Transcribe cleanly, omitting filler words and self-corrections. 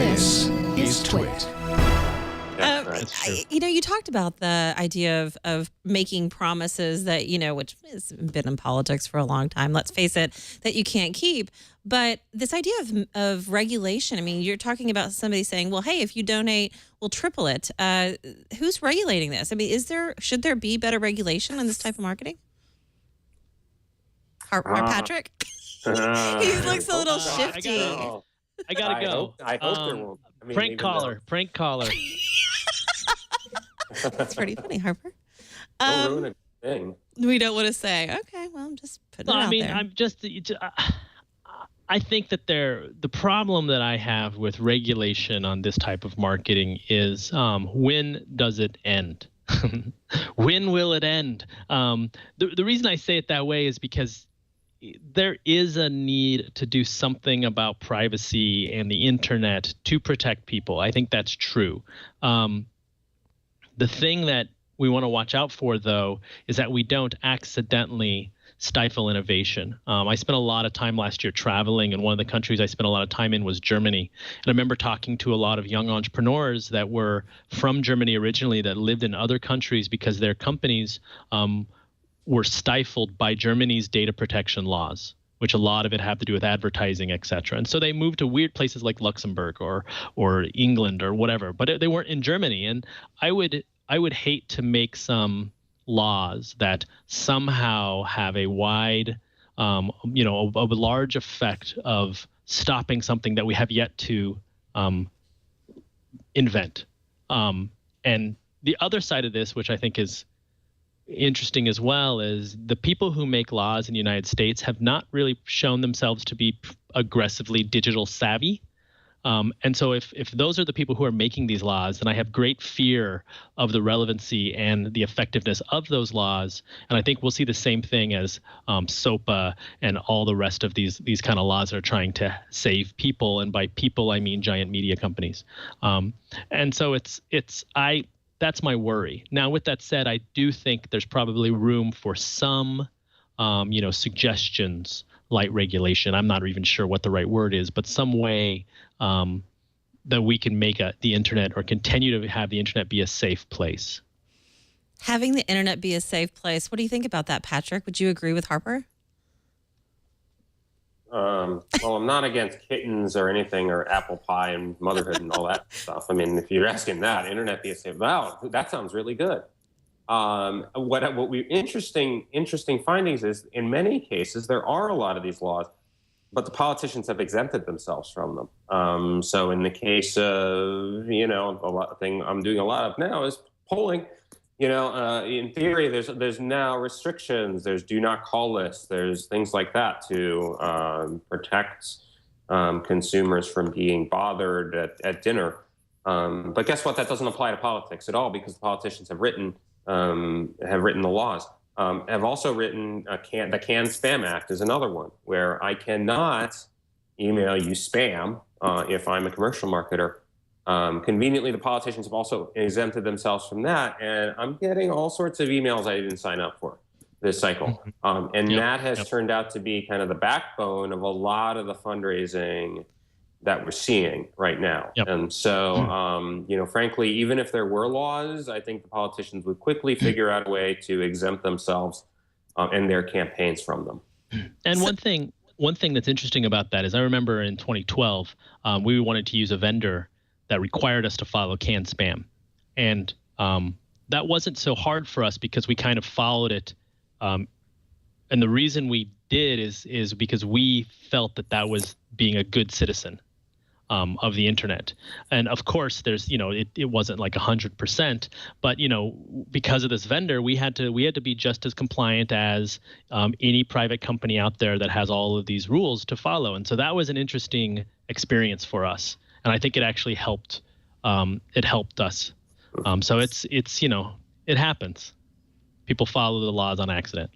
This is TWiT. You talked about the idea of making promises that, which has been in politics for a long time, let's face it, that you can't keep. But this idea of regulation, I mean, you're talking about somebody saying, well, hey, if you donate, we'll triple it. Who's regulating this? I mean, should there be better regulation on this type of marketing? Patrick? He looks a little shifty. I gotta go. I hope there won't. I mean, Prank caller. That's pretty funny, Harper. Don't ruin a thing. We don't want to say. Okay, well, I'm just putting it out there. I'm just. I think that the problem that I have with regulation on this type of marketing is when does it end? When will it end? The reason I say it that way is because there is a need to do something about privacy and the internet to protect people. I think that's true. The thing that we want to watch out for, though, is that we don't accidentally stifle innovation. I spent a lot of time last year traveling, and one of the countries I spent a lot of time in was Germany. And I remember talking to a lot of young entrepreneurs that were from Germany originally that lived in other countries because their companies were stifled by Germany's data protection laws, which a lot of it had to do with advertising, et cetera. And so they moved to weird places like Luxembourg or England or whatever, but they weren't in Germany. And I would hate to make some laws that somehow have a wide, a large effect of stopping something that we have yet to invent. And the other side of this, which I think is interesting as well, is the people who make laws in the United States have not really shown themselves to be aggressively digital savvy. And so if those are the people who are making these laws, then I have great fear of the relevancy and the effectiveness of those laws. And I think we'll see the same thing as SOPA and all the rest of these kind of laws that are trying to save people. And by people, I mean giant media companies. And so that's my worry. Now, with that said, I do think there's probably room for some, suggestions, light regulation. I'm not even sure what the right word is, but some way that we can make the internet or continue to have the internet be a safe place. Having the internet be a safe place. What do you think about that, Patrick? Would you agree with Harper? Well, I'm not against kittens or anything, or apple pie and motherhood and all that stuff. I mean, if you're asking that, internet be a safe. Wow, that sounds really good. Interesting findings is in many cases there are a lot of these laws, but the politicians have exempted themselves from them. So in the case of I'm doing a lot of now is polling. In theory, there's now restrictions. There's do not call lists. There's things like that to protect consumers from being bothered at dinner. But guess what? That doesn't apply to politics at all because the politicians have written the laws. Have also written the Canned Spam Act is another one where I cannot email you spam if I'm a commercial marketer. Conveniently, the politicians have also exempted themselves from that, and I'm getting all sorts of emails I didn't sign up for this cycle. That has turned out to be kind of the backbone of a lot of the fundraising that we're seeing right now. And so, frankly, even if there were laws, I think the politicians would quickly figure out a way to exempt themselves and their campaigns from them. And one thing that's interesting about that is I remember in 2012, we wanted to use a vendor that required us to follow canned spam. And that wasn't so hard for us because we kind of followed it. And the reason we did is because we felt that was being a good citizen of the internet. And of course, there's, it wasn't like 100%, but, because of this vendor, we had to be just as compliant as any private company out there that has all of these rules to follow. And so that was an interesting experience for us. And I think it actually helped. It helped us. So it's it happens. People follow the laws on accident.